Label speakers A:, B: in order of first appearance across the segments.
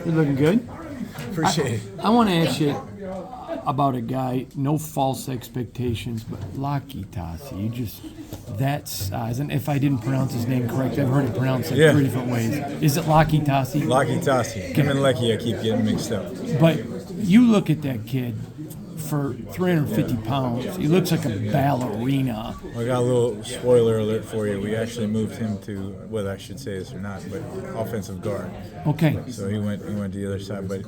A: You're looking good.
B: Appreciate it.
A: I want to ask you about a guy, no false expectations, but Laki Tassi. You just, that size. And if I didn't pronounce his name correct, I've heard it pronounced like 3 different ways. Is it Laki Tassi?
B: Laki Tassi. Him and Lecky, I keep getting mixed up.
A: But you look at that kid, for 350 pounds, he looks like a ballerina.
B: I got a little spoiler alert for you. We actually moved him to, whether I should say this or not, but offensive guard.
A: Okay.
B: So he went to the other side, but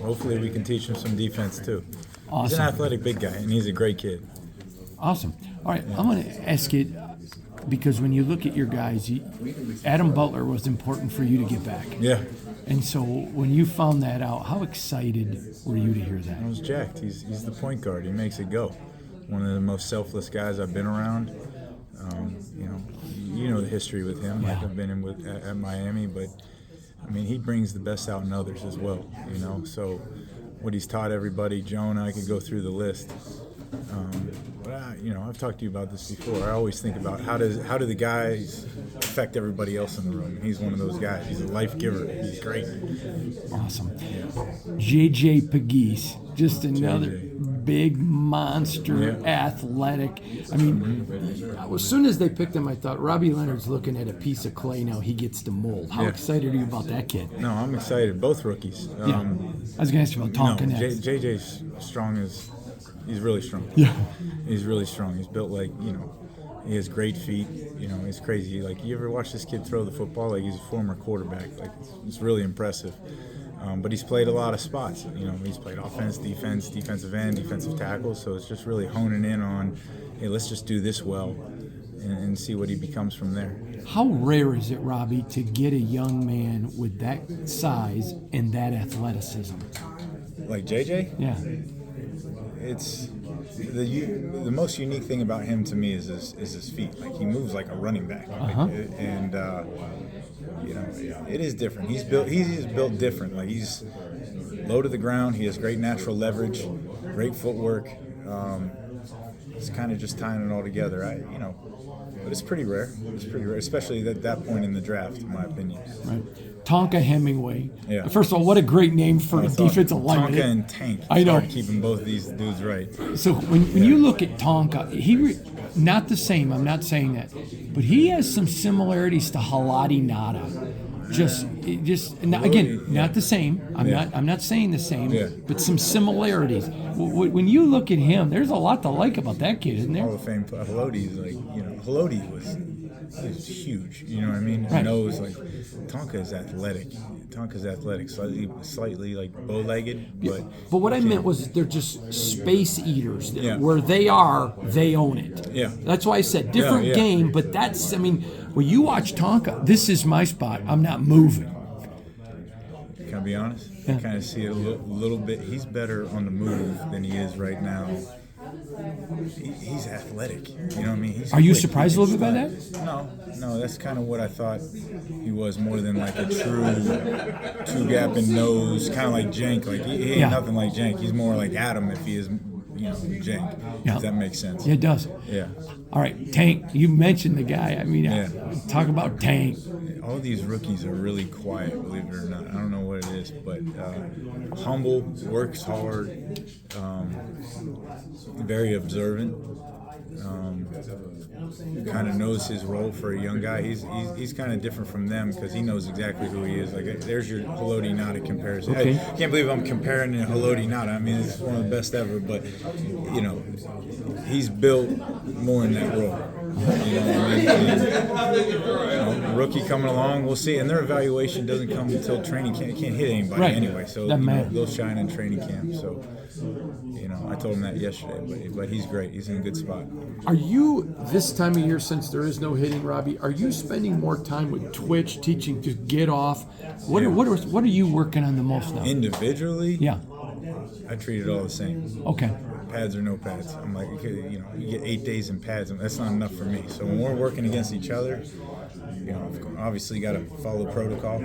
B: hopefully we can teach him some defense too.
A: Awesome.
B: He's an athletic big guy, and he's a great kid.
A: Awesome. All right, I'm going to ask you, because when you look at your guys, Adam Butler was important for you to get back.
B: Yeah.
A: And so when you found that out, how excited were you to hear that?
B: I was jacked. He's the point guard. He makes it go. One of the most selfless guys I've been around. You know the history with him. Like I've been in at Miami, but I mean he brings the best out in others as well. So what he's taught everybody, Jonah, I could go through the list. But I've talked to you about this before. I always think about how do the guys affect everybody else in the room. And he's one of those guys. He's a life giver. He's great.
A: Awesome. JJ Pegues, just another big monster, athletic. I mean, as soon as they picked him, I thought Robbie Leonard's looking at a piece of clay now. He gets to mold. How excited are you about that kid?
B: No, I'm excited. Both rookies.
A: I was going to ask you about Tonka next.
B: JJ's strong as. He's really strong.
A: Yeah.
B: He's really strong. He's built like, he has great feet. He's crazy. Like, you ever watch this kid throw the football? Like, he's a former quarterback. Like, it's really impressive. But he's played a lot of spots. He's played offense, defense, defensive end, defensive tackle. So it's just really honing in on, hey, let's just do this well and see what he becomes from there.
A: How rare is it, Robbie, to get a young man with that size and that athleticism?
B: Like JJ?
A: Yeah.
B: It's the most unique thing about him to me is his feet. Like he moves like a running back, and it is different. He's built different. Like he's low to the ground. He has great natural leverage, great footwork. It's kind of just tying it all together. But it's pretty rare. It's pretty rare, especially at that point in the draft, in my opinion.
A: Right. Tonka Hemingway.
B: Yeah.
A: First of all, what a great name for a defensive lineman.
B: Tonka and Tank.
A: I know.
B: Hard keeping both these dudes right.
A: So when you look at Tonka, not the same. I'm not saying that, but he has some similarities to Halati Nada. Not the same. I'm not saying the same, but some similarities. When you look at him, there's a lot to like about that kid, isn't there?
B: Hall of Fame. Haloti is Haloti was huge. You know what I mean?
A: Right.
B: Nose like Tonka is athletic. Slightly like bow-legged,
A: But what I meant was they're just space eaters. Where they are, they own it.
B: Yeah.
A: That's why I said different game, but when you watch Tonka, this is my spot. I'm not moving.
B: Can I be honest? I kind of see it a little bit. He's better on the move than he is right now. He's athletic. You know what I mean?
A: Are you surprised a little bit by that?
B: No. That's kind of what I thought he was, more than like a true two-gap and nose, kind of like Jank. Like he ain't nothing like Jank. He's more like Adam if he is, Jank.
A: Yeah.
B: If that makes sense.
A: Yeah, it does.
B: Yeah.
A: All right, Tank. You mentioned the guy. I mean, talk about Tank.
B: All these rookies are really quiet, believe it or not. I don't know what it is, but humble, works hard, very observant. Kind of knows his role for a young guy. He's kind of different from them because he knows exactly who he is. Like there's your Haloti Nada comparison.
A: Okay.
B: I can't believe I'm comparing to Haloti Nada. I mean, it's one of the best ever. But he's built more in that role. Rookie coming along, we'll see. And their evaluation doesn't come until training camp. Can't hit anybody anyway. So they'll shine in training camp. So I told him that yesterday. But he's great. He's in a good spot.
A: Are you, this time of year, since there is no hitting, Robbie, are you spending more time with Twitch, teaching to get off? What are you working on the most now?
B: Individually?
A: Yeah.
B: I treat it all the same.
A: Okay.
B: Pads or no pads. I'm like, you get 8 days in pads, and that's not enough for me. So when we're working against each other, Obviously got to follow protocol,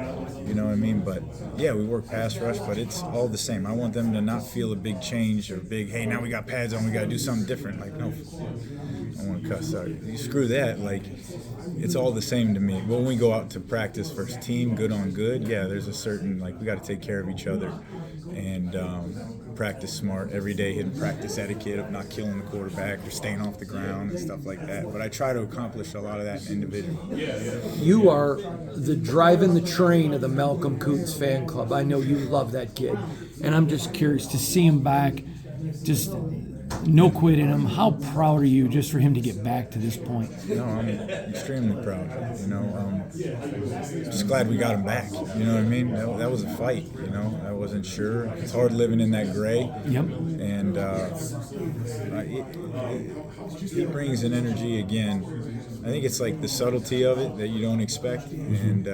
B: you know what I mean? But yeah, we work pass rush, but it's all the same. I want them to not feel a big change or big, hey, now we got pads on, we got to do something different. Like, no, I want to cuss. Sorry. You screw that. Like, it's all the same to me. When we go out to practice first team, good on good, yeah, there's a certain, like, we got to take care of each other and practice smart every day, hitting practice etiquette of not killing the quarterback or staying off the ground and stuff like that. But I try to accomplish a lot of that individually.
A: You are the driving the train of the Malcolm Coots fan club. I know you love that kid, and I'm just curious to see him back. Just no quit in him. How proud are you just for him to get back to this point?
B: No, I'm extremely proud. Just glad we got him back. You know what I mean? That was a fight. I wasn't sure. It's hard living in that gray.
A: Yep.
B: And he brings an energy again. I think it's like the subtlety of it that you don't expect, and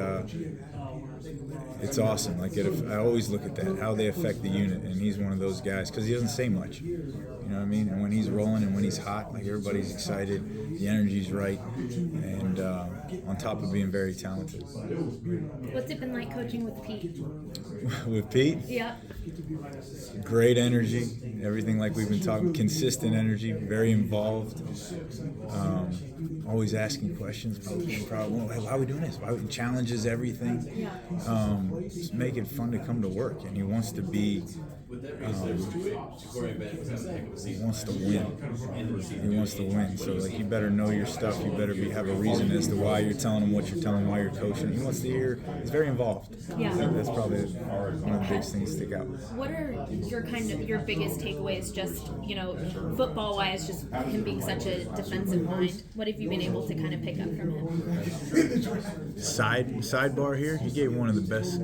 B: it's awesome. Like I always look at that, how they affect the unit, and he's one of those guys because he doesn't say much. You know what I mean? And when he's rolling and when he's hot, like everybody's excited, the energy's right, and on top of being very talented.
C: What's it been like coaching with Pete?
B: With Pete?
C: Yeah.
B: Great energy, everything like we've been talking, consistent energy, very involved, always asking questions, probably, why are we doing this? Why challenges everything, just make it fun to come to work, and he wants to be, he wants to win, so like you better know your stuff, you better have a reason as to why you're telling him what you're telling him, why you're coaching. He wants to hear, he's very involved.
C: Yeah.
B: That's probably one of the biggest things to stick out.
C: What are your biggest takeaways, just, football wise, just him being such a defensive mind? What have you been able to kind of pick up from him?
B: Sidebar here, he gave one of the best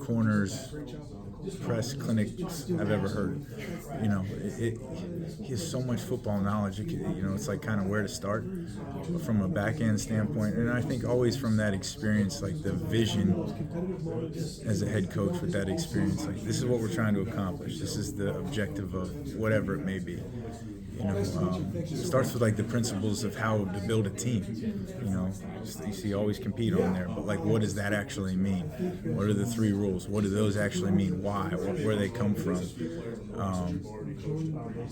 B: corners press clinics I've ever heard. He has so much football knowledge. It's like kind of where to start from a back end standpoint, and I think always from that experience, like the vision as a head coach with that experience, like this is what we're trying to accomplish. This is the objective of whatever it may be. Starts with like the principles of how to build a team. You see always compete on there, but like what does that actually mean? What are the 3 rules? What do those actually mean? Why? Where they come from?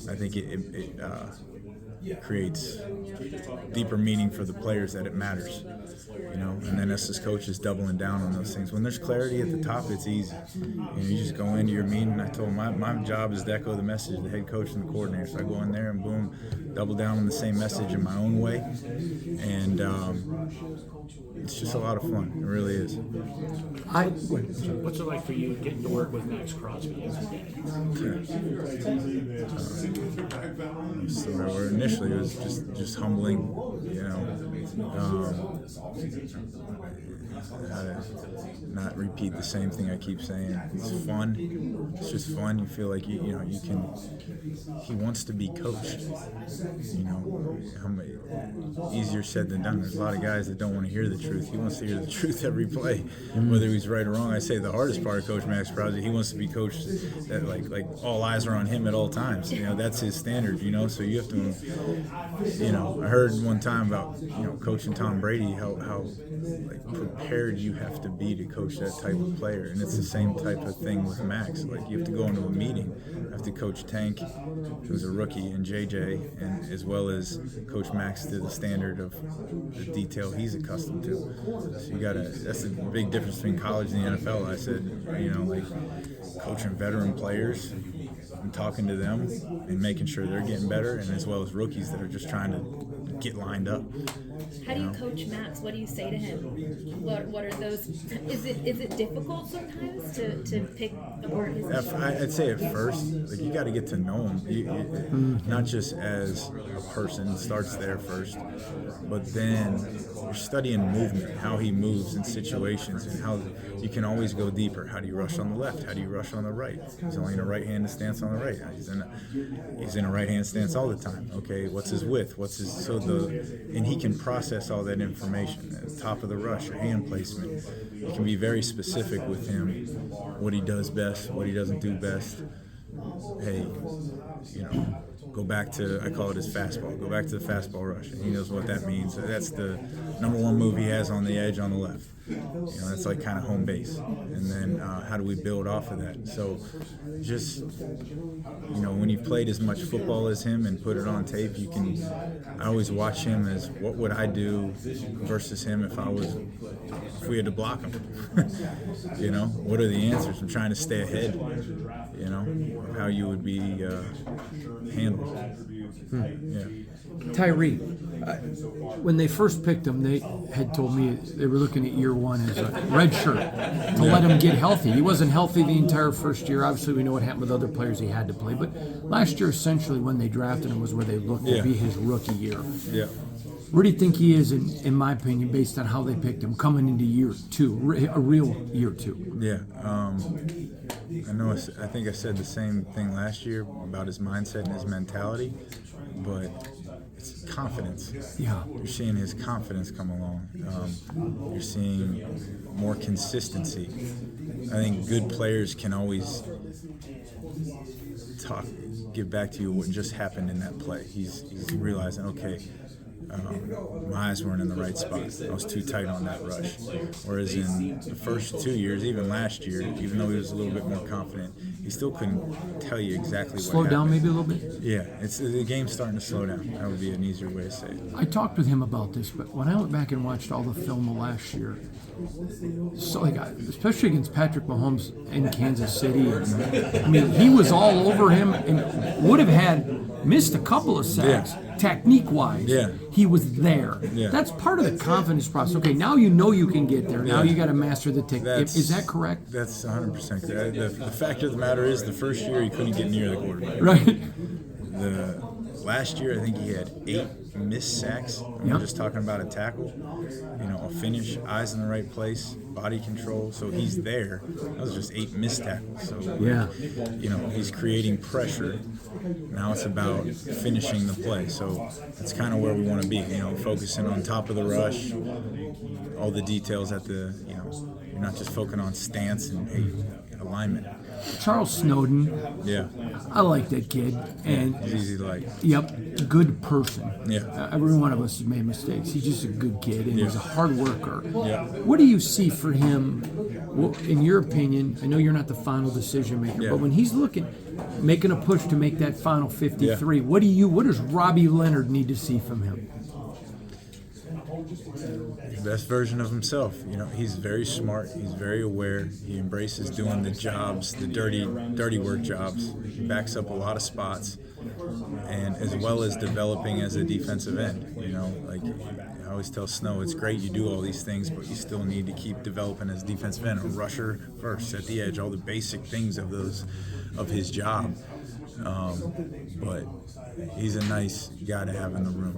B: I think it creates deeper meaning for the players that it matters. And then us as coaches doubling down on those things. When there's clarity at the top, it's easy. You just go into your meeting. I told them my job is to echo the message of the head coach and the coordinator. So I go in there and boom, double down on the same message in my own way. And it's just a lot of fun. It really is.
D: What's it like for you getting to work with Max Crosby every day?
B: Where initially it was just humbling, how to not repeat the same thing I keep saying. It's fun. It's just fun. You feel like you can. He wants to be coached. Easier said than done. There's a lot of guys that don't want to hear the truth. He wants to hear the truth every play, whether he's right or wrong. I say the hardest part of Coach Max Crosby, he wants to be coached that like all eyes are on him at all times. That's his standard. So you have to. I heard one time about coaching Tom Brady, how like prepared you have to be to coach that type of player, and it's the same type of thing with Max. Like you have to go into a meeting, you have to coach Tank, who's a rookie, and JJ, and as well as coach Max to the standard of the detail he's accustomed to. So that's the big difference between college and the NFL. I said, like coaching veteran players and talking to them and making sure they're getting better, and as well as rookies that are just trying to get lined up.
C: How do you coach Max? What do you say to him? What are those? Is it difficult sometimes to pick apart his?
B: I'd say at first, like you got to get to know him, not just as a person. It starts there first, but then you're studying movement, how he moves in situations, and how you can always go deeper. How do you rush on the left? How do you rush on the right? He's only in a right-handed stance on the right. He's in a right-hand stance all the time. Okay, what's his width? And he can process all that information at the top of the rush, your hand placement. You can be very specific with him, what he does best, what he doesn't do best. Hey, go back to, I call it his fastball. Go back to the fastball rush. And he knows what that means. That's the number one move he has on the edge on the left. That's like kind of home base. And then how do we build off of that? So just, when you've played as much football as him and put it on tape, I always watch him as what would I do versus him if we had to block him. What are the answers? I'm trying to stay ahead, of how you would be handled. Yeah.
A: Tyree, when they first picked him, they had told me they were looking at year one as a red shirt to let him get healthy. He wasn't healthy the entire first year. Obviously, we know what happened with other players he had to play. But last year, essentially, when they drafted him was where they looked to be his rookie year.
B: Yeah.
A: Where do you think he is, in my opinion, based on how they picked him, coming into year two, a real year two?
B: Yeah. I think I said the same thing last year about his mindset and his mentality, but it's confidence.
A: Yeah.
B: You're seeing his confidence come along. You're seeing more consistency. I think good players can always give back to you what just happened in that play. He's realizing, okay, my eyes weren't in the right spot. I was too tight on that rush. Whereas in the first 2 years, even last year, even though he was a little bit more confident, he still couldn't tell you exactly what happened.
A: Slow down maybe a little bit?
B: Yeah, the game's starting to slow down. That would be an easier way to say it.
A: I talked with him about this, but when I went back and watched all the film of last year, so especially against Patrick Mahomes in Kansas City, he was all over him and would have missed a couple of sacks.
B: Yeah.
A: Technique-wise, he was there.
B: Yeah.
A: That's part of the confidence process. Okay, now you can get there. Now you got to master the technique. Is that correct?
B: That's 100% correct. The fact of the matter is, the first year he couldn't get near the quarterback.
A: Right.
B: Last year, I think he had 8 missed sacks. We're just talking about a tackle, a finish, eyes in the right place, body control. So he's there. That was just 8 missed tackles. So, he's creating pressure. Now it's about finishing the play. So that's kind of where we want to be, focusing on top of the rush, all the details at the, you're not just focusing on stance and alignment.
A: Charles Snowden.
B: Yeah.
A: I like that kid. And
B: he's easy to like.
A: Yep, good person.
B: Yeah.
A: Every one of us has made mistakes. He's just a good kid, and he's a hard worker.
B: Yeah.
A: What do you see for him, in your opinion? I know you're not the final decision maker, but when he's making a push to make that final 53, what does Robbie Leonard need to see from him?
B: The best version of himself. He's very smart. He's very aware. He embraces doing the jobs, the dirty work jobs. He backs up a lot of spots, and as well as developing as a defensive end. I always tell Snow, it's great you do all these things, but you still need to keep developing as defensive end, a rusher first at the edge, all the basic things of his job. But he's a nice guy to have in the room.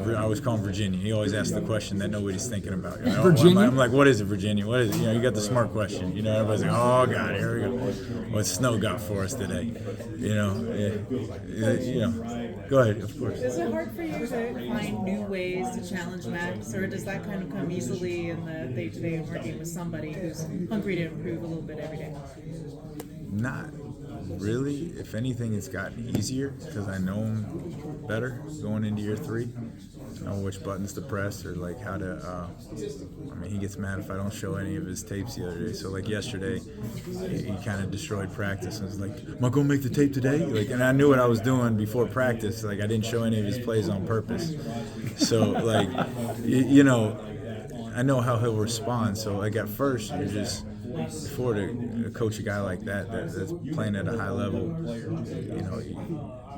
B: I always call him Virginia. He always asks the question that nobody's thinking about.
A: Virginia?
B: I'm like, what is it, Virginia? What is it? You got the smart question. Everybody's like, oh, God, here we go. What Snow got for us today? Go ahead, of course.
E: Is it hard for you to find new ways to challenge Max, or does that kind of come easily in the day-to-day of working with somebody who's hungry to improve a little bit every day?
B: Not really. If anything, it's gotten easier because I know him better going into year 3. I know which buttons to press or like how to. He gets mad if I don't show any of his tapes the other day. So like yesterday, he kind of destroyed practice and was like, "Am I gonna make the tape today?" And I knew what I was doing before practice. I didn't show any of his plays on purpose. So I know how he'll respond. So at first, you're just. Before to coach a guy like that's playing at a high level,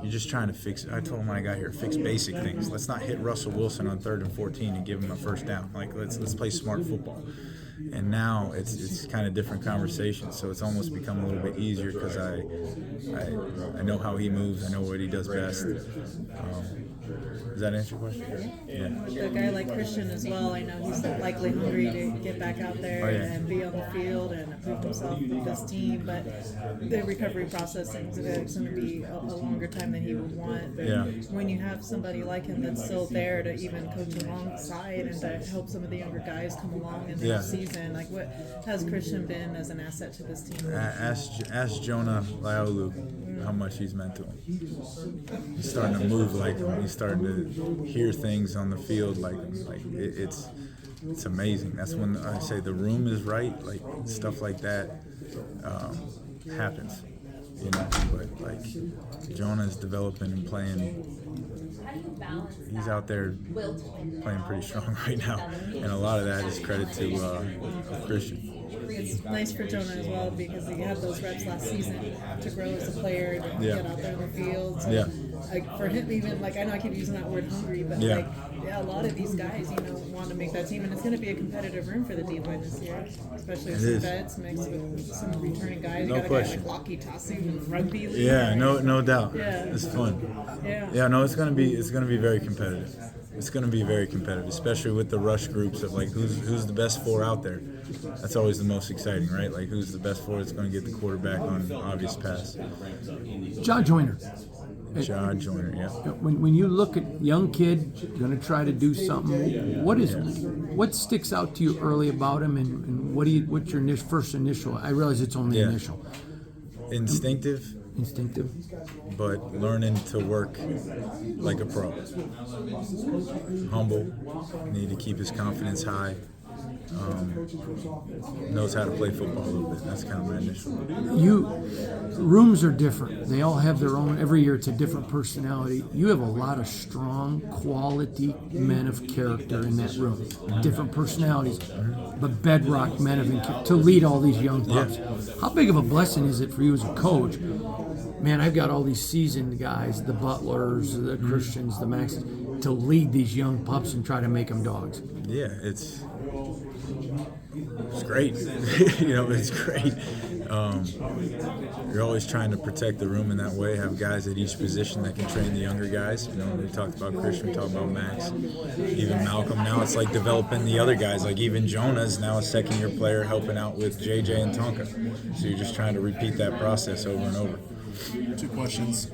B: you're just trying to fix. I told him when I got here, fix basic things. Let's not hit Russell Wilson on 3rd and 14 and give him a first down. Let's play smart football. And now it's kind of different conversations. So it's almost become a little bit easier because I know how he moves. I know what he does best. Does that answer your question? Yeah.
E: With a guy like Christian as well, I know he's likely hungry to get back out there and be on the field and prove himself with this team. But the recovery process is going to be a longer time than he would want. But when you have somebody like him that's still there to even coach alongside and to help some of the younger guys come along in the season, like what has Christian been as an asset to this team?
B: Ask Jonah Laulu how much he's meant to him. He's starting to move like him. He's starting to hear things on the field like him. Like it's amazing. That's when I say the room is right. Like stuff like that happens, you know. But like Jonah's developing and playing. He's out there playing pretty strong right now, and a lot of that is credit to Christian.
E: It's nice for Jonah as well because he had those reps last season to grow as a player, to get out there in the field. So, like for him, even like I know I keep using that word hungry, but like a lot of these guys, want to make that team, and it's going to be a competitive room for the D-line this year, especially with some vets mixed with some returning guys. You got a guy like Lockie Tassu in the rugby league.
B: Yeah, no doubt.
E: Yeah.
B: It's fun.
E: Yeah.
B: No, it's gonna be very competitive. It's going to be very competitive, especially with the rush groups of like who's the best four out there. That's always the most exciting, right? Like who's the best four that's going to get the quarterback on an obvious pass.
A: John Joyner.
B: John Joyner, yeah.
A: When you look at young kid going to try to do something, what sticks out to you early about him, and what's your first initial? I realize it's only initial.
B: Instinctive, but learning to work like a pro. Humble, need to keep his confidence high. Knows how to play football a little bit. That's kind of my initial.
A: Rooms are different. They all have their own. Every year, it's a different personality. You have a lot of strong, quality men of character in that room. Different personalities, but bedrock men of to lead all these young pups. How big of a blessing is it for you as a coach? Man, I've got all these seasoned guys, the Butlers, the Christians, the Maxes, to lead these young pups and try to make them dogs.
B: Yeah, it's great. It's great. You're always trying to protect the room in that way, have guys at each position that can train the younger guys. We talked about Christian, we talked about Max, even Malcolm. Now it's like developing the other guys, like even Jonah's now a second-year player helping out with JJ and Tonka. So you're just trying to repeat that process over and over.
F: Two questions.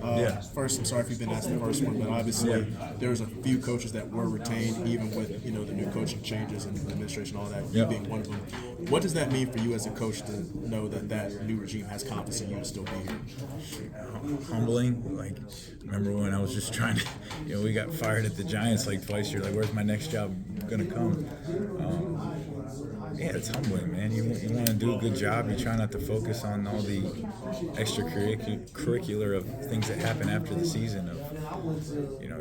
F: First, I'm sorry if you've been asked the first one, but obviously there's a few coaches that were retained, even with the new coaching changes and administration, all that. You being one of them. What does that mean for you as a coach to know that new regime has confidence in you to still be here?
B: Humbling. Like, remember when I was just trying to, we got fired at the Giants like twice. You're like, where's my next job gonna come? It's humbling, man. You want to do a good job. You try not to focus on all the extracurricular of things that happen after the season.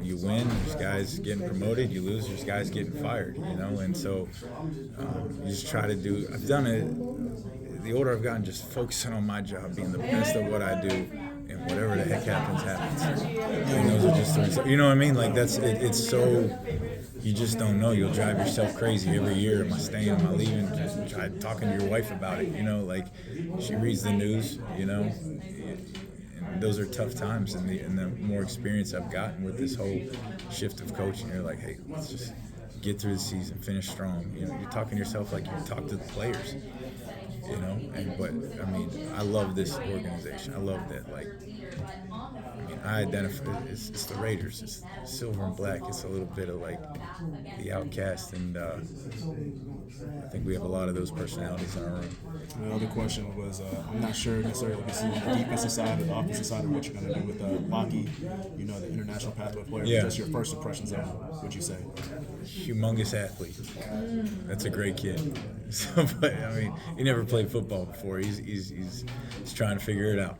B: You win, there's guys getting promoted. You lose, there's guys getting fired. And so you just try to do. I've done it. The older I've gotten, just focusing on my job, being the best of what I do, and whatever the heck happens. And those are just the results. You know what I mean? Like that's it. It's so. You just don't know. You'll drive yourself crazy every year. Am I staying? Am I leaving? Just try talking to your wife about it. Like she reads the news. And those are tough times. And the more experience I've gotten with this whole shift of coaching, you're like, hey, let's just get through the season, finish strong. You're talking to yourself like you talk to the players. But I love this organization. I love that. I identify it's the Raiders. It's silver and black. It's a little bit of like the outcast, and I think we have a lot of those personalities in our room.
F: The other question was, I'm not sure necessarily if you see the defensive side or the offensive side of what you're going to do with Lockie, the international pathway player.
B: Yeah.
F: Just your first impressions of him, would you say?
B: Humongous athlete. That's a great kid. So, but he never played football before. He's trying to figure it out.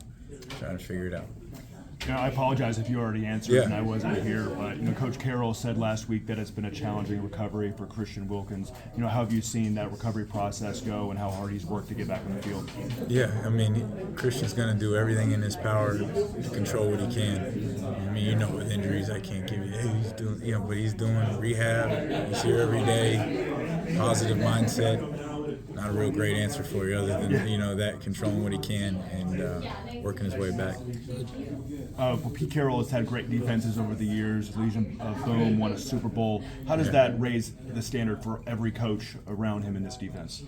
G: I apologize if you already answered and I wasn't here, but Coach Carroll said last week that it's been a challenging recovery for Christian Wilkins. How have you seen that recovery process go and how hard he's worked to get back on the field?
B: Yeah, Christian's going to do everything in his power to control what he can. With injuries, I can't give you, hey, he's doing, but he's doing rehab. He's here every day, positive mindset. not a real great answer for you, other than that controlling what he can and working his way back.
G: Well, Pete Carroll has had great defenses over the years. Legion of Boom won a Super Bowl. How does that raise the standard for every coach around him in this defense?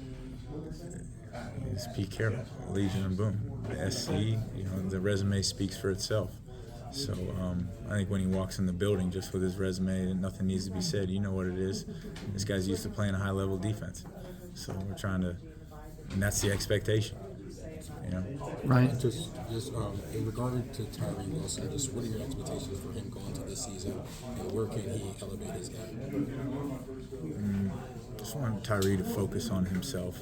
B: It's Pete Carroll, Legion of Boom, the SC. The resume speaks for itself. So I think when he walks in the building, just with his resume, nothing needs to be said. You know what it is. This guy's used to playing a high-level defense. So we're trying to, and that's the expectation.
A: Right.
H: Just in regard to Tyree Wilson, just what are your expectations for him going to this season, and where can he elevate his game?
B: Just want Tyree to focus on himself.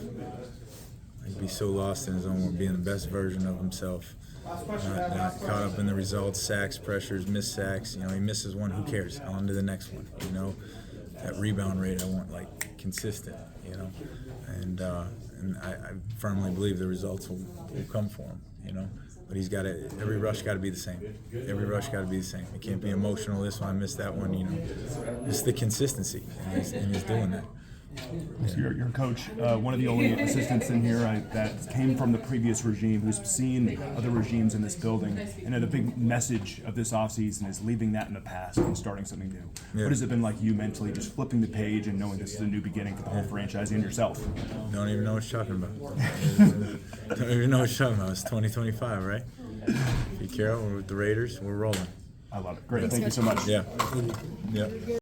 B: He'd be so lost in his own world, being the best version of himself. Not caught up in the results, sacks, pressures, missed sacks. He misses one, who cares? On to the next one. That rebound rate I want consistent. And I firmly believe the results will come for him. But he's got to. Every rush got to be the same. Every rush got to be the same. It can't be emotional. This one I missed that one. Just the consistency, and he's doing that.
G: So your coach, one of the only assistants in here that came from the previous regime, who's seen other regimes in this building, and the big message of this offseason is leaving that in the past and starting something new.
B: Yeah.
G: What has it been like you mentally, just flipping the page and knowing this is a new beginning for the whole franchise and yourself?
B: Don't even know what you're talking about. Don't even know what you're talking about. It's 2025, right? Pete Carroll, we're with the Raiders. We're rolling.
G: I love it. Great. Thank you so much.
B: Yeah.